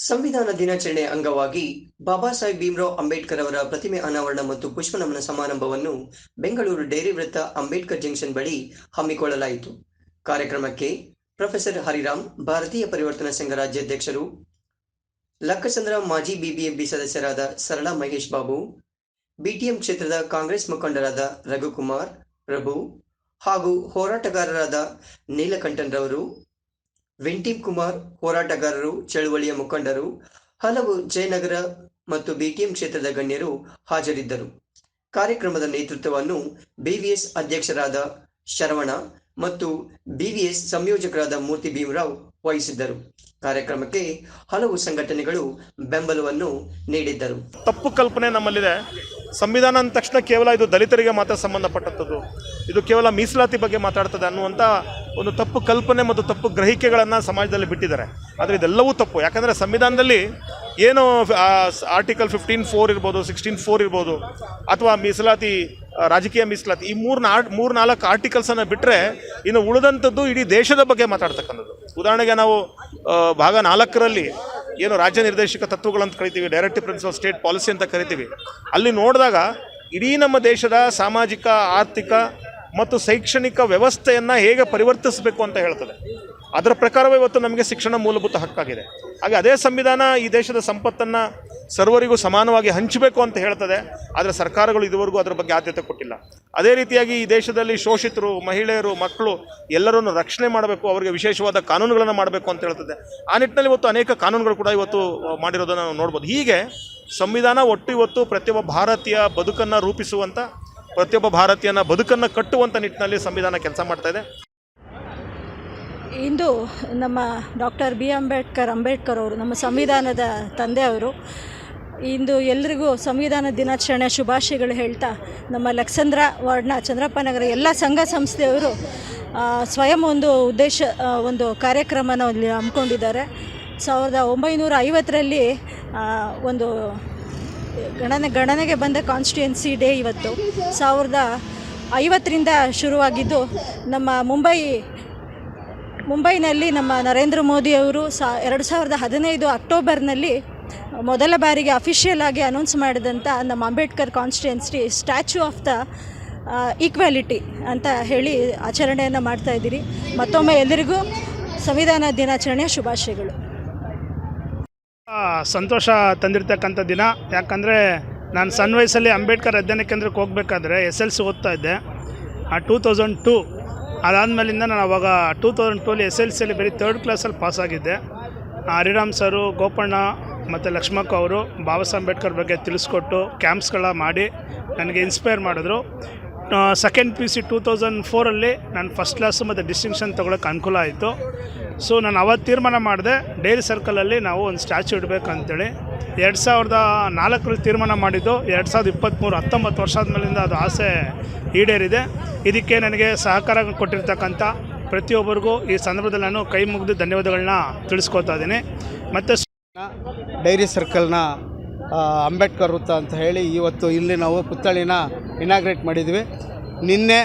ಸಂವಿಧಾನ ದಿನಾಚರಣೆ ಅಂಗವಾಗಿ ಬಾಬಾ ಸಾಹೇಬ್ ಭೀಮ್ರಾವ್ ಅಂಬೇಡ್ಕರ್ ಅವರ ಪ್ರತಿಮೆ ಅನಾವರಣ ಮತ್ತು ಪುಷ್ಪ ನಮನ ಸಮಾರಂಭವನ್ನು ಬೆಂಗಳೂರು ಡೈರಿ ವೃತ್ತ ಅಂಬೇಡ್ಕರ್ ಜಂಕ್ಷನ್ ಬಳಿ ಹಮ್ಮಿಕೊಳ್ಳಲಾಯಿತು. ಕಾರ್ಯಕ್ರಮಕ್ಕೆ ಪ್ರೊಫೆಸರ್ ಹರಿರಾಮ್, ಭಾರತೀಯ ಪರಿವರ್ತನಾ ಸಂಘ ರಾಜ್ಯಾಧ್ಯಕ್ಷರು, ಲಕ್ಕಸಂದ್ರ ಮಾಜಿ ಬಿಬಿಎಂಪಿ ಸದಸ್ಯರಾದ ಸರಳಾ ಮಹೇಶ್ ಬಾಬು, ಬಿಟಿಎಂ ಕ್ಷೇತ್ರದ ಕಾಂಗ್ರೆಸ್ ಮುಖಂಡರಾದ ರಘುಕುಮಾರ್, ಪ್ರಭು ಹಾಗೂ ಹೋರಾಟಗಾರರಾದ ನೀಲಕಂಠನ್ ರವರು, ವೆಂಟಿಮ್ ಕುಮಾರ್, ಹೋರಾಟಗಾರರು, ಚಳುವಳಿಯ ಮುಖಂಡರು, ಹಲವು ಜಯನಗರ ಮತ್ತು ಬಿಟಿಎಂ ಕ್ಷೇತ್ರದ ಗಣ್ಯರು ಹಾಜರಿದ್ದರು. ಕಾರ್ಯಕ್ರಮದ ನೇತೃತ್ವವನ್ನು ಬಿವಿಎಸ್ ಅಧ್ಯಕ್ಷರಾದ ಶರವಣ ಮತ್ತು ಬಿವಿಎಸ್ ಸಂಯೋಜಕರಾದ ಮೂರ್ತಿ ಭೀಮರಾವ್ ವಹಿಸಿದ್ದರು. ಕಾರ್ಯಕ್ರಮಕ್ಕೆ ಹಲವು ಸಂಘಟನೆಗಳು ಬೆಂಬಲವನ್ನು ನೀಡಿದ್ದರು. ತಪ್ಪು ಕಲ್ಪನೆ ನಮ್ಮಲ್ಲಿದೆ. ಸಂವಿಧಾನ ಅಂದ ತಕ್ಷಣ ಕೇವಲ ಇದು ದಲಿತರಿಗೆ ಮಾತ್ರ ಸಂಬಂಧಪಟ್ಟದ್ದು, ಇದು ಕೇವಲ ಮೀಸಲಾತಿ ಬಗ್ಗೆ ಮಾತಾಡ್ತದೆ ಅನ್ನುವಂಥ ಒಂದು ತಪ್ಪು ಕಲ್ಪನೆ ಮತ್ತು ತಪ್ಪು ಗ್ರಹಿಕೆಗಳನ್ನು ಸಮಾಜದಲ್ಲಿ ಬಿಟ್ಟಿದ್ದಾರೆ. ಆದರೆ ಇದೆಲ್ಲವೂ ತಪ್ಪು. ಯಾಕಂದರೆ ಸಂವಿಧಾನದಲ್ಲಿ ಏನು ಆರ್ಟಿಕಲ್ 15(4) ಇರ್ಬೋದು, 16(4) ಇರ್ಬೋದು, ಅಥವಾ ಮೀಸಲಾತಿ, ರಾಜಕೀಯ ಮೀಸಲಾತಿ, ಈ ಮೂರ್ನಾಲ್ಕು ಆರ್ಟಿಕಲ್ಸನ್ನು ಬಿಟ್ಟರೆ ಇನ್ನು ಉಳಿದಂಥದ್ದು ಇಡೀ ದೇಶದ ಬಗ್ಗೆ ಮಾತಾಡ್ತಕ್ಕಂಥದ್ದು. ಉದಾಹರಣೆಗೆ ನಾವು ಭಾಗ 4ರಲ್ಲಿ ಏನು ರಾಜ್ಯ ನಿರ್ದೇಶಕ ತತ್ವಗಳಂತ ಕರಿತೀವಿ, ಡೈರೆಕ್ಟಿವ್ ಪ್ರಿನ್ಸಿಪಲ್ ಸ್ಟೇಟ್ ಪಾಲಿಸಿ ಅಂತ ಕರಿತೀವಿ, ಅಲ್ಲಿ ನೋಡಿದಾಗ ಇಡೀ ನಮ್ಮ ದೇಶದ ಸಾಮಾಜಿಕ, ಆರ್ಥಿಕ ಮತ್ತು ಶೈಕ್ಷಣಿಕ ವ್ಯವಸ್ಥೆಯನ್ನು ಹೇಗೆ ಪರಿವರ್ತಿಸಬೇಕು ಅಂತ ಹೇಳ್ತದೆ. ಅದರ ಪ್ರಕಾರವೇ ಇವತ್ತು ನಮಗೆ ಶಿಕ್ಷಣ ಮೂಲಭೂತ ಹಕ್ಕಾಗಿದೆ. ಹಾಗೆ ಅದೇ ಸಂವಿಧಾನ ಈ ದೇಶದ ಸಂಪತ್ತನ್ನು ಸರ್ವರಿಗೂ ಸಮಾನವಾಗಿ ಹಂಚಬೇಕು ಅಂತ ಹೇಳ್ತದೆ. ಆದರೆ ಸರ್ಕಾರಗಳು ಇದುವರೆಗೂ ಅದರ ಬಗ್ಗೆ ಆದ್ಯತೆ ಕೊಟ್ಟಿಲ್ಲ. ಅದೇ ರೀತಿಯಾಗಿ ಈ ದೇಶದಲ್ಲಿ ಶೋಷಿತರು, ಮಹಿಳೆಯರು, ಮಕ್ಕಳು ಎಲ್ಲರನ್ನು ರಕ್ಷಣೆ ಮಾಡಬೇಕು, ಅವರಿಗೆ ವಿಶೇಷವಾದ ಕಾನೂನುಗಳನ್ನು ಮಾಡಬೇಕು ಅಂತ ಹೇಳ್ತದೆ. ಆ ನಿಟ್ಟಿನಲ್ಲಿ ಇವತ್ತು ಅನೇಕ ಕಾನೂನುಗಳು ಕೂಡ ಇವತ್ತು ಮಾಡಿರೋದನ್ನು ನಾವು ನೋಡ್ಬೋದು. ಹೀಗೆ ಸಂವಿಧಾನ ಒಟ್ಟು ಇವತ್ತು ಪ್ರತಿಯೊಬ್ಬ ಭಾರತೀಯ ಬದುಕನ್ನು ರೂಪಿಸುವಂಥ, ಪ್ರತಿಯೊಬ್ಬ ಭಾರತೀಯನ ಬದುಕನ್ನು ಕಟ್ಟುವಂಥ ನಿಟ್ಟಿನಲ್ಲಿ ಸಂವಿಧಾನ ಕೆಲಸ ಮಾಡ್ತಾ ಇದೆ. ಇಂದು ನಮ್ಮ ಡಾಕ್ಟರ್ ಅಂಬೇಡ್ಕರ್ ಅವರು ನಮ್ಮ ಸಂವಿಧಾನದ ತಂದೆಯವರು. ಇಂದು ಎಲ್ರಿಗೂ ಸಂವಿಧಾನ ದಿನಾಚರಣೆ ಶುಭಾಶಯಗಳು ಹೇಳ್ತಾ, ನಮ್ಮ ಲಕ್ಸಂದ್ರ ವಾರ್ಡ್ನ ಚಂದ್ರಪ್ಪ ನಗರ ಎಲ್ಲ ಸಂಘ ಸಂಸ್ಥೆಯವರು ಸ್ವಯಂ ಒಂದು ಕಾರ್ಯಕ್ರಮನ ಅಲ್ಲಿ ಹಮ್ಮಿಕೊಂಡಿದ್ದಾರೆ. 1950ರಲ್ಲಿ ಒಂದು ಗಣನೆಗೆ ಬಂದ ಕಾನ್ಸ್ಟಿಟ್ಯೂನ್ಸಿ ಡೇ ಇವತ್ತು. 1950ರಿಂದ ಶುರುವಾಗಿದ್ದು ನಮ್ಮ ಮುಂಬೈನಲ್ಲಿ ನಮ್ಮ ನರೇಂದ್ರ ಮೋದಿಯವರು 2015 ಅಕ್ಟೋಬರ್ನಲ್ಲಿ ಮೊದಲ ಬಾರಿಗೆ ಅಫಿಷಿಯಲ್ ಆಗಿ ಅನೌನ್ಸ್ ಮಾಡಿದಂಥ ನಮ್ಮ Ambedkar constituency statue of the equality ಅಂತ ಹೇಳಿ ಆಚರಣೆಯನ್ನು ಮಾಡ್ತಾಯಿದ್ದೀರಿ. ಮತ್ತೊಮ್ಮೆ ಎಲ್ಲರಿಗೂ ಸಂವಿಧಾನ ದಿನಾಚರಣೆಯ ಶುಭಾಶಯಗಳು. ಸಂತೋಷ ತಂದಿರ್ತಕ್ಕಂಥ ದಿನ. ಯಾಕಂದರೆ ನಾನು ಸಣ್ಣ ವಯಸ್ಸಲ್ಲಿ ಅಂಬೇಡ್ಕರ್ ಅಧ್ಯಯನ ಕೇಂದ್ರಕ್ಕೆ ಹೋಗಬೇಕಾದ್ರೆ SLC ಓದ್ತಾ ಇದ್ದೆ. 2002 ಅದಾದಮೇಲಿಂದ ನಾನು ಅವಾಗ 2002ಅಲ್ಲಿ SLCಯಲ್ಲಿ ಬರೀ 3rd ಕ್ಲಾಸಲ್ಲಿ ಪಾಸಾಗಿದ್ದೆ. ಹರಿರಾಮ್ ಸರು, ಗೋಪಣ್ಣ ಮತ್ತು ಲಕ್ಷ್ಮಕ್ಕ ಅವರು ಬಾಬಾ ಸಾಹೇಬ್ ಅಂಬೇಡ್ಕರ್ ಬಗ್ಗೆ ತಿಳಿಸ್ಕೊಟ್ಟು ಕ್ಯಾಂಪ್ಸ್ಗಳ ಮಾಡಿ ನನಗೆ ಇನ್ಸ್ಪೈರ್ ಮಾಡಿದ್ರು. ಸೆಕೆಂಡ್ PUC 2004ಅಲ್ಲಿ ನಾನು ಫಸ್ಟ್ ಕ್ಲಾಸು ಮತ್ತು ಡಿಸ್ಟಿಂಕ್ಷನ್ ತೊಗೊಳಕ್ಕೆ ಅನುಕೂಲ ಆಯಿತು. ಸೊ ನಾನು ಅವತ್ತು ತೀರ್ಮಾನ ಮಾಡಿದೆ, ಡೈರಿ ಸರ್ಕಲಲ್ಲಿ ನಾವು ಒಂದು ಸ್ಟ್ಯಾಚ್ಯೂ ಇಡಬೇಕಂತೇಳಿ. 2004ರಲ್ಲಿ ತೀರ್ಮಾನ ಮಾಡಿದ್ದು. 2023 19 ವರ್ಷ ಆದಮೇಲಿಂದ ಅದು ಆಸೆ ಈಡೇರಿದೆ. ಇದಕ್ಕೆ ನನಗೆ ಸಹಕಾರ ಕೊಟ್ಟಿರ್ತಕ್ಕಂಥ ಪ್ರತಿಯೊಬ್ಬರಿಗೂ ಈ ಸಂದರ್ಭದಲ್ಲಿ ನಾನು ಕೈ ಮುಗಿದು ಧನ್ಯವಾದಗಳನ್ನ ತಿಳಿಸ್ಕೊತಾ ಇದ್ದೀನಿ. ಮತ್ತು ಡೈರಿ ಸರ್ಕಲ್ನ ಅಂಬೇಡ್ಕರ್ ವೃತ್ತ ಅಂತ ಹೇಳಿ ಇವತ್ತು ಇಲ್ಲಿ ನಾವು ಪುತ್ಥಳಿನ ಇನಾಗ್ರೇಟ್ ಮಾಡಿದ್ವಿ. ನಿನ್ನೆ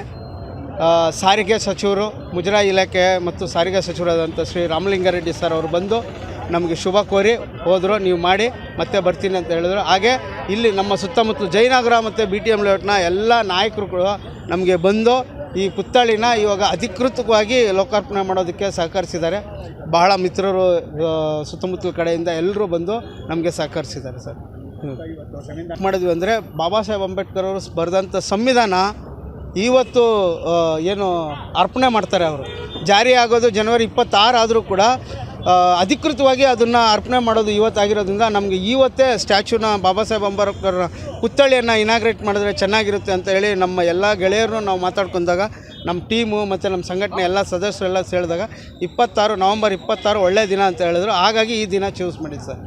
ಸಾರಿಗೆ ಸಚಿವರು, ಮುಜರಾಯಿ ಇಲಾಖೆ ಮತ್ತು ಸಾರಿಗೆ ಸಚಿವರಾದಂಥ ಶ್ರೀ ರಾಮಲಿಂಗಾರೆಡ್ಡಿ ಸರ್ ಅವರು ಬಂದು ನಮಗೆ ಶುಭ ಕೋರಿ ಹೋದರು. ನೀವು ಮಾಡಿ ಮತ್ತೆ ಬರ್ತೀನಿ ಅಂತ ಹೇಳಿದ್ರು. ಹಾಗೆ ಇಲ್ಲಿ ನಮ್ಮ ಸುತ್ತಮುತ್ತಲು ಜಯನಗರ ಮತ್ತು BTM ಲೇಔಟ್ನ ಎಲ್ಲ ನಾಯಕರು ಕೂಡ ನಮಗೆ ಬಂದು ಈ ಪುತ್ಥಳಿನ ಇವಾಗ ಅಧಿಕೃತವಾಗಿ ಲೋಕಾರ್ಪಣೆ ಮಾಡೋದಕ್ಕೆ ಸಹಕರಿಸಿದ್ದಾರೆ. ಬಹಳ ಮಿತ್ರರು ಸುತ್ತಮುತ್ತಲ ಕಡೆಯಿಂದ ಎಲ್ಲರೂ ಬಂದು ನಮಗೆ ಸಹಕರಿಸಿದ್ದಾರೆ ಸರ್. ಮಾಡಿದ್ವಿ ಅಂದರೆ ಬಾಬಾ ಸಾಹೇಬ್ ಅಂಬೇಡ್ಕರ್ ಅವರು ಬರೆದಂಥ ಸಂವಿಧಾನ ಇವತ್ತು ಏನು ಅರ್ಪಣೆ ಮಾಡ್ತಾರೆ, ಅವರು ಜಾರಿ ಆಗೋದು ಜನವರಿ 26 ಆದರೂ ಕೂಡ ಅಧಿಕೃತವಾಗಿ ಅದನ್ನು ಅರ್ಪಣೆ ಮಾಡೋದು ಇವತ್ತಾಗಿರೋದ್ರಿಂದ ನಮಗೆ ಇವತ್ತೇ ಸ್ಟ್ಯಾಚ್ಯೂನ ಬಾಬಾ ಸಾಹೇಬ್ ಅಂಬೇಡ್ಕರ್ ಪುತ್ಥಳಿಯನ್ನು ಇನಾಗ್ರೇಟ್ ಮಾಡಿದ್ರೆ ಚೆನ್ನಾಗಿರುತ್ತೆ ಅಂತ ಹೇಳಿ ನಮ್ಮ ಎಲ್ಲ ಗೆಳೆಯರನ್ನು ನಾವು ಮಾತಾಡ್ಕೊಂಡಾಗ ನಮ್ಮ ಟೀಮು ಮತ್ತು ನಮ್ಮ ಸಂಘಟನೆ ಎಲ್ಲ ಸದಸ್ಯರೆಲ್ಲ ಸೇರಿದಾಗ ನವೆಂಬರ್ 26 ಒಳ್ಳೆಯ ದಿನ ಅಂತ ಹೇಳಿದ್ರು. ಹಾಗಾಗಿ ಈ ದಿನ ಚೂಸ್ ಮಾಡಿದ್ದು ಸರ್.